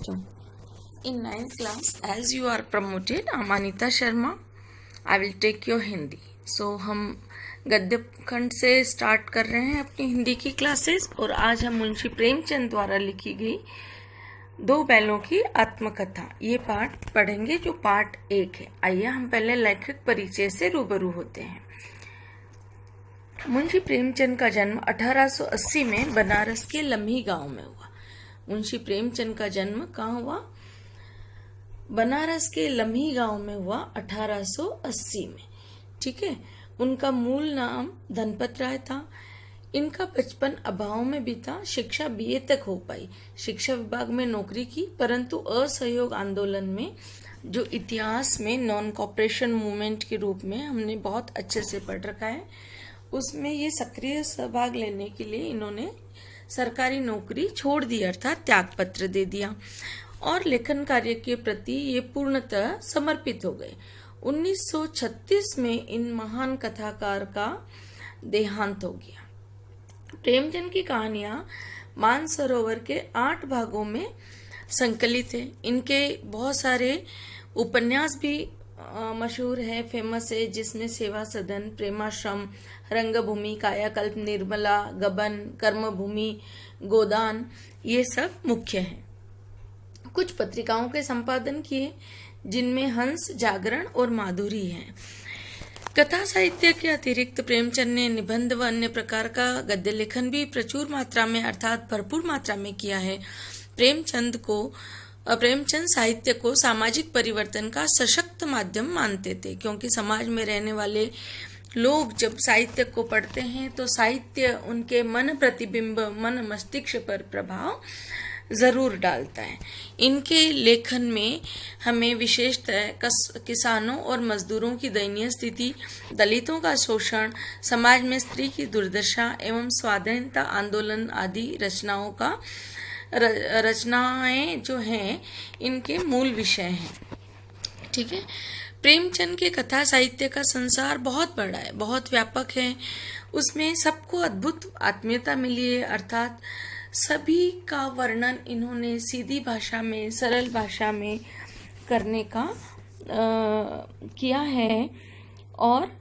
बच्चों, in 9th class as you are promoted, I'm Anita Sharma. I will take your Hindi. हम गद्य खंड से स्टार्ट कर रहे हैं अपनी हिंदी की क्लासेस और आज हम मुंशी प्रेमचंद द्वारा लिखी गई दो बैलों की आत्मकथा ये पाठ पढ़ेंगे जो पाठ 1 है। आइए हम पहले लेखक परिचय से रूबरू होते हैं। मुंशी प्रेमचंद का जन्म 1880 में बनारस के लम्ही गांव में हुआ। मुंशी प्रेमचंद का जन्म कहाँ हुआ? बनारस के लम्ही गांव में हुआ 1880 में। ठीक है। उनका मूल नाम धनपत राय था। इनका बचपन अभाव में बीता। शिक्षा बीए तक हो पाई। शिक्षा विभाग में नौकरी की, परंतु असहयोग आंदोलन में जो इतिहास में नॉन कॉपरेशन मूवमेंट के रूप में हमने बहुत अच्छे से पढ़ रखा है, उसमें ये सक्रिय सहभाग लेने के लिए इन्होंने सरकारी नौकरी छोड़ दी, अर्थात त्याग पत्र दे दिया और लेखन कार्य के प्रति ये पूर्णतः समर्पित हो गए। 1936 में इन महान कथाकार का देहांत हो गया। प्रेमचंद की कहानियां मानसरोवर के 8 भागों में संकलित है। इनके बहुत सारे उपन्यास भी मशहूर है, फेमस है, जिसमें सेवा सदन, प्रेमाश्रम, रंगभूमि, कायाकल्प, निर्मला, गबन, कर्मभूमि, गोदान ये सब मुख्य हैं। कुछ पत्रिकाओं के संपादन किए जिनमें हंस, जागरण और माधुरी है। कथा साहित्य के अतिरिक्त प्रेमचंद ने निबंध व अन्य प्रकार का गद्य लेखन भी प्रचुर मात्रा में अर्थात भरपूर मात्रा में किया है। प्रेमचंद साहित्य को सामाजिक परिवर्तन का सशक्त माध्यम मानते थे, क्योंकि समाज में रहने वाले लोग जब साहित्य को पढ़ते हैं तो साहित्य उनके मन प्रतिबिंब, मन मस्तिष्क पर प्रभाव जरूर डालता है। इनके लेखन में हमें विशेषतः किसानों और मजदूरों की दयनीय स्थिति, दलितों का शोषण, समाज में स्त्री की दुर्दशा एवं स्वाधीनता आंदोलन आदि रचनाएं जो हैं इनके मूल विषय हैं। ठीक है। प्रेमचंद के कथा साहित्य का संसार बहुत बड़ा है, बहुत व्यापक है। उसमें सबको अद्भुत आत्मीयता मिली है, अर्थात सभी का वर्णन इन्होंने सीधी भाषा में, सरल भाषा में करने का किया है और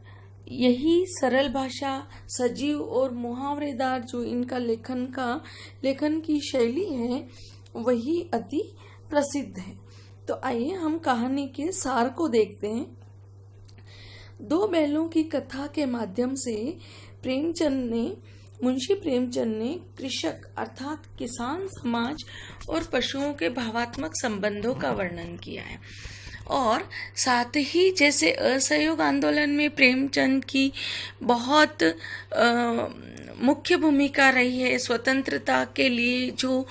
यही सरल भाषा, सजीव और मुहावरेदार जो इनका लेखन की शैली है वही अति प्रसिद्ध है। तो आइए हम कहानी के सार को देखते हैं। दो बैलों की कथा के माध्यम से मुंशी प्रेमचंद ने कृषक अर्थात किसान समाज और पशुओं के भावात्मक संबंधों का वर्णन किया है और साथ ही जैसे असहयोग आंदोलन में प्रेमचंद की बहुत मुख्य भूमिका रही है, स्वतंत्रता के लिए जो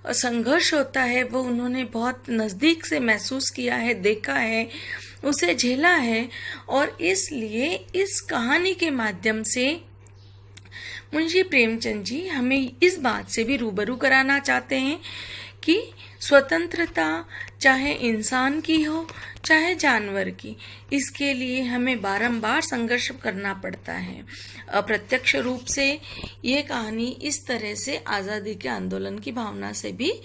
संघर्ष होता है वो उन्होंने बहुत नज़दीक से महसूस किया है, देखा है, उसे झेला है और इसलिए इस कहानी के माध्यम से मुंशी प्रेमचंद जी हमें इस बात से भी रूबरू कराना चाहते हैं कि स्वतंत्रता चाहे इंसान की हो चाहे जानवर की, इसके लिए हमें बारंबार संघर्ष करना पड़ता है। अप्रत्यक्ष रूप से ये कहानी इस तरह से आज़ादी के आंदोलन की भावना से भी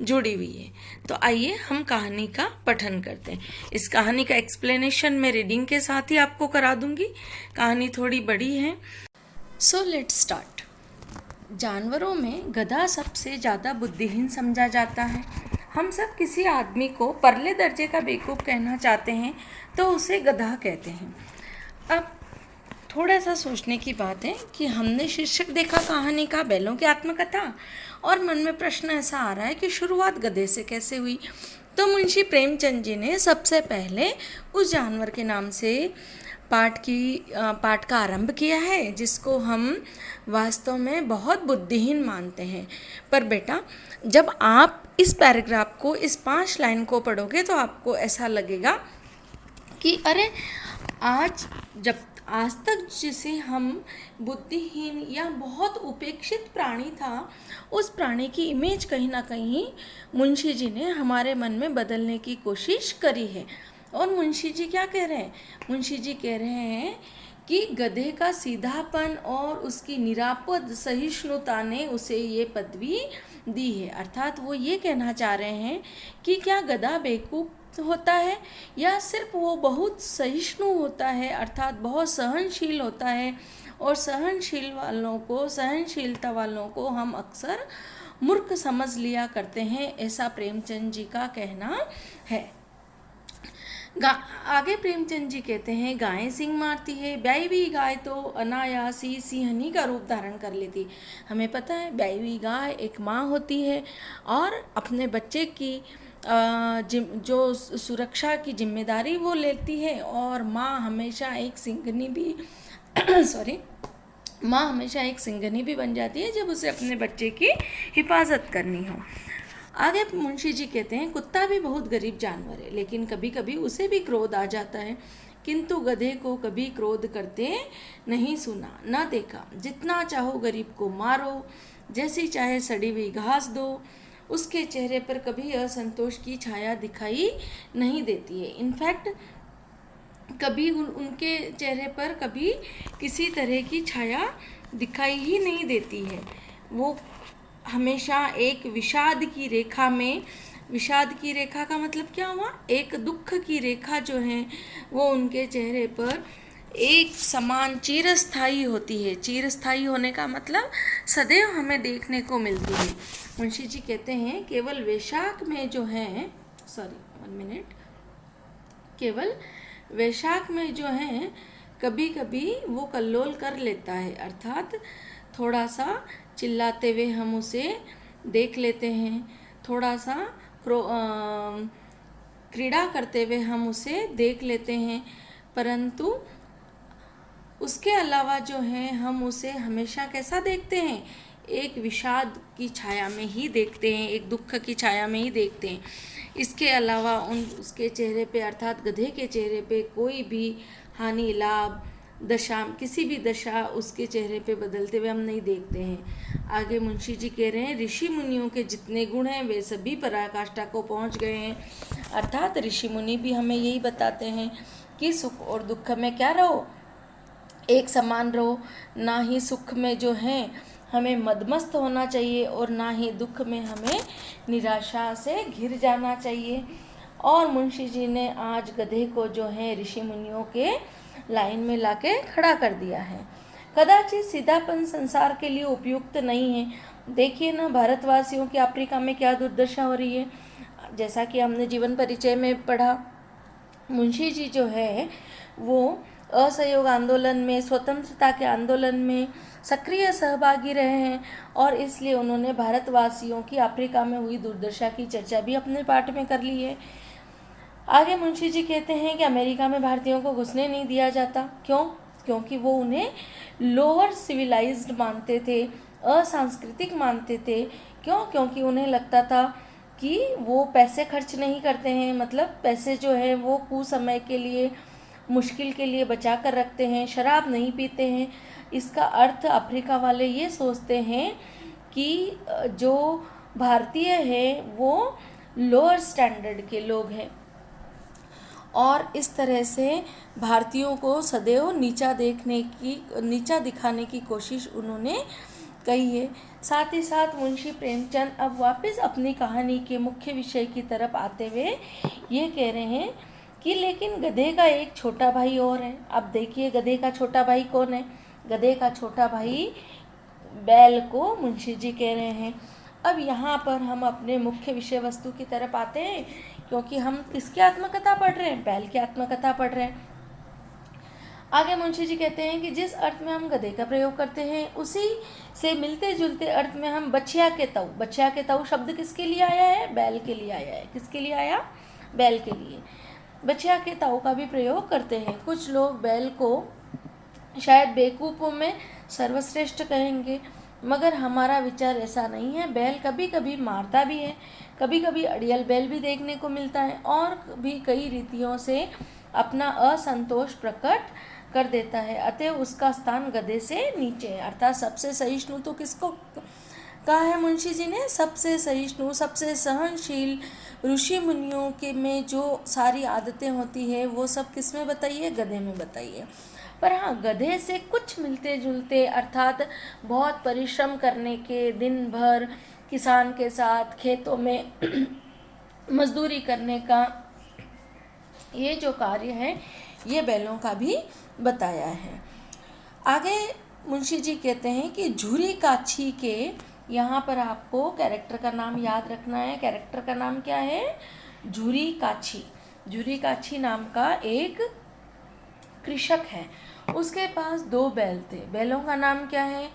जुड़ी हुई है। तो आइए हम कहानी का पठन करते हैं। इस कहानी का एक्सप्लेनेशन मैं रीडिंग के साथ ही आपको करा दूंगी। कहानी थोड़ी बड़ी है। So let's start. जानवरों में गधा सबसे ज़्यादा बुद्धिहीन समझा जाता है। हम सब किसी आदमी को परले दर्जे का बेवकूफ़ कहना चाहते हैं तो उसे गधा कहते हैं। अब थोड़ा सा सोचने की बात है कि हमने शीर्षक देखा कहानी का बैलों की आत्मकथा और मन में प्रश्न ऐसा आ रहा है कि शुरुआत गधे से कैसे हुई। तो मुंशी प्रेमचंद जी ने सबसे पहले उस जानवर के नाम से पाठ का आरंभ किया है जिसको हम वास्तव में बहुत बुद्धिहीन मानते हैं। पर बेटा, जब आप इस पैराग्राफ को, इस 5 लाइन को पढ़ोगे तो आपको ऐसा लगेगा कि अरे आज तक जिसे हम बुद्धिहीन या बहुत उपेक्षित प्राणी था, उस प्राणी की इमेज कहीं ना कहीं मुंशी जी ने हमारे मन में बदलने की कोशिश करी है। और मुंशी जी क्या कह रहे हैं? मुंशी जी कह रहे हैं कि गधे का सीधापन और उसकी निरापद सहिष्णुता ने उसे ये पदवी दी है। अर्थात वो ये कहना चाह रहे हैं कि क्या गधा बेवकूफ़ होता है या सिर्फ वो बहुत सहिष्णु होता है, अर्थात बहुत सहनशील होता है। और सहनशीलता वालों को हम अक्सर मूर्ख समझ लिया करते हैं, ऐसा प्रेमचंद जी का कहना है। आगे प्रेमचंद जी कहते हैं, गायें सींग मारती है, ब्याई हुई गाय तो अनायास ही सिंहनी का रूप धारण कर लेती। हमें पता है ब्याई हुई गाय एक माँ होती है और अपने बच्चे की जो सुरक्षा की जिम्मेदारी वो लेती है, और माँ हमेशा एक सिंघनी भी माँ हमेशा एक सिंघनी भी बन जाती है जब उसे अपने बच्चे की हिफाजत करनी हो। आगे मुंशी जी कहते हैं, कुत्ता भी बहुत गरीब जानवर है, लेकिन कभी कभी उसे भी क्रोध आ जाता है, किंतु गधे को कभी क्रोध करते नहीं सुना न देखा। जितना चाहो गरीब को मारो, जैसी चाहे सड़ी हुई घास दो, उसके चेहरे पर कभी असंतोष की छाया दिखाई नहीं देती है। इनफैक्ट कभी उनके चेहरे पर कभी किसी तरह की छाया दिखाई ही नहीं देती है। वो हमेशा एक विषाद की रेखा में, विषाद की रेखा का मतलब क्या हुआ, एक दुख की रेखा जो है वो उनके चेहरे पर एक समान चिरस्थायी होती है। चिरस्थायी होने का मतलब सदैव हमें देखने को मिलती है। मुंशी जी कहते हैं, केवल वैशाख में जो है केवल वैशाख में जो है कभी कभी वो कल्लोल कर लेता है, अर्थात थोड़ा सा चिल्लाते हुए हम उसे देख लेते हैं, थोड़ा सा क्रीड़ा करते हुए हम उसे देख लेते हैं, परंतु उसके अलावा जो है हम उसे हमेशा कैसा देखते हैं, एक विषाद की छाया में ही देखते हैं, एक दुख की छाया में ही देखते हैं। इसके अलावा उसके चेहरे पे, अर्थात गधे के चेहरे पे कोई भी हानि लाभ दशा, किसी भी दशा उसके चेहरे पे बदलते हुए हम नहीं देखते हैं। आगे मुंशी जी कह रहे हैं, ऋषि मुनियों के जितने गुण हैं वे सभी पराकाष्ठा को पहुंच गए हैं। अर्थात ऋषि मुनि भी हमें यही बताते हैं कि सुख और दुख में क्या रहो, एक समान रहो। ना ही सुख में जो है हमें मदमस्त होना चाहिए और ना ही दुख में हमें निराशा से घिर जाना चाहिए। और मुंशी जी ने आज गधे को जो है ऋषि मुनियों के लाइन में लाके खड़ा कर दिया है। कदाचित सीधापन संसार के लिए उपयुक्त नहीं है। देखिए ना, भारतवासियों की अफ्रीका में क्या दुर्दशा हो रही है। जैसा कि हमने जीवन परिचय में पढ़ा, मुंशी जी जो है वो असहयोग आंदोलन में, स्वतंत्रता के आंदोलन में सक्रिय सहभागी रहे हैं और इसलिए उन्होंने भारतवासियों की अफ्रीका में हुई दुर्दशा की चर्चा भी अपने पाठ में कर ली है। आगे मुंशी जी कहते हैं कि अमेरिका में भारतीयों को घुसने नहीं दिया जाता। क्यों? क्योंकि वो उन्हें लोअर सिविलाइज्ड मानते थे, असांस्कृतिक मानते थे। क्यों? क्योंकि उन्हें लगता था कि वो पैसे खर्च नहीं करते हैं, मतलब पैसे जो है वो कुसमय के लिए, मुश्किल के लिए बचा कर रखते हैं, शराब नहीं पीते हैं। इसका अर्थ अफ्रीका वाले ये सोचते हैं कि जो भारतीय है वो लोअर स्टैंडर्ड के लोग हैं और इस तरह से भारतीयों को सदैव नीचा दिखाने की कोशिश उन्होंने कही है। साथ ही साथ मुंशी प्रेमचंद अब वापस अपनी कहानी के मुख्य विषय की तरफ आते हुए ये कह रहे हैं कि लेकिन गधे का एक छोटा भाई और है। अब देखिए गधे का छोटा भाई कौन है? गधे का छोटा भाई बैल को मुंशी जी कह रहे हैं। अब यहाँ पर हम अपने मुख्य विषय वस्तु की तरफ आते हैं, क्योंकि हम किसकी आत्मकथा पढ़ रहे हैं? बैल की आत्मकथा पढ़ रहे हैं। आगे मुंशी जी कहते हैं कि जिस अर्थ में हम गधे का प्रयोग करते हैं उसी से मिलते जुलते अर्थ में हम बछिया के तऊ शब्द किसके लिए आया है? बैल के लिए आया है। किसके लिए आया? बैल के लिए। बछिया के ताऊ का भी प्रयोग करते हैं। कुछ लोग बैल को शायद बेवकूफ़ों में सर्वश्रेष्ठ कहेंगे, मगर हमारा विचार ऐसा नहीं है। बैल कभी कभी मारता भी है, कभी कभी अड़ियल बैल भी देखने को मिलता है और भी कई रीतियों से अपना असंतोष प्रकट कर देता है। अतः उसका स्थान गधे से नीचे है। अर्थात सबसे सहिष्णु तो किसको कहा है मुंशी जी ने, सबसे सहिष्णु, सबसे सहनशील ऋषि मुनियों के में जो सारी आदतें होती है वो सब किस में बताइए, गधे में बताइए। पर हाँ, गधे से कुछ मिलते जुलते, अर्थात बहुत परिश्रम करने के, दिन भर किसान के साथ खेतों में मजदूरी करने का ये जो कार्य है ये बैलों का भी बताया है। आगे मुंशी जी कहते हैं कि झूरी काछी के, यहाँ पर आपको कैरेक्टर का नाम याद रखना है। कैरेक्टर का नाम क्या है, झूरी काछी। झूरी काछी नाम का एक कृषक है, उसके पास 2 बैल थे। बैलों का नाम क्या है,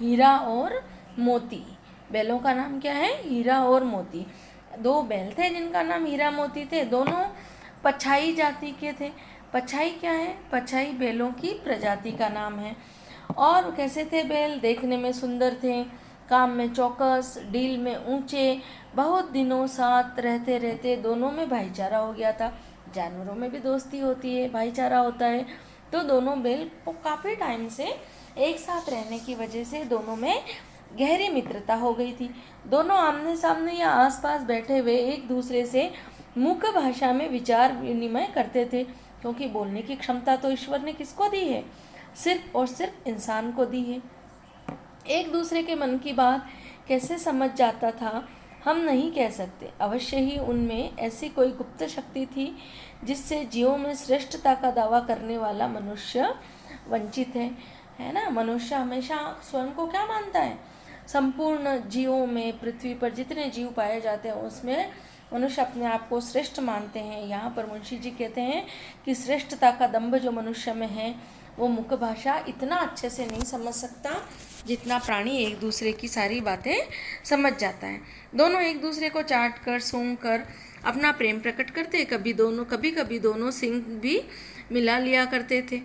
हीरा और मोती। बैलों का नाम क्या है, हीरा और मोती। 2 बैल थे जिनका नाम हीरा मोती थे, दोनों पछाई जाति के थे। पछाई क्या है, पछाई बैलों की प्रजाति का नाम है। और कैसे थे बैल, देखने में सुंदर थे, काम में चौकस, डील में ऊंचे। बहुत दिनों साथ रहते रहते दोनों में भाईचारा हो गया था। जानवरों में भी दोस्ती होती है, भाईचारा होता है, तो दोनों बैल को काफ़ी टाइम से एक साथ रहने की वजह से दोनों में गहरी मित्रता हो गई थी। दोनों आमने सामने या आसपास बैठे हुए एक दूसरे से मुख भाषा में विचार विनिमय करते थे, क्योंकि बोलने की क्षमता तो ईश्वर ने किसको दी है, सिर्फ और सिर्फ इंसान को दी है। एक दूसरे के मन की बात कैसे समझ जाता था हम नहीं कह सकते। अवश्य ही उनमें ऐसी कोई गुप्त शक्ति थी जिससे जीवों में श्रेष्ठता का दावा करने वाला मनुष्य वंचित है ना। मनुष्य हमेशा स्वयं को क्या मानता है, संपूर्ण जीवों में, पृथ्वी पर जितने जीव पाए जाते हैं उसमें मनुष्य अपने आप को श्रेष्ठ मानते हैं। यहाँ पर मुंशी जी कहते हैं कि श्रेष्ठता का दंभ जो मनुष्य में है वो मुख भाषा इतना अच्छे से नहीं समझ सकता जितना प्राणी एक दूसरे की सारी बातें समझ जाता है। दोनों एक दूसरे को चाट कर, सूंघ कर अपना प्रेम प्रकट करते, कभी कभी दोनों सिंग भी मिला लिया करते थे।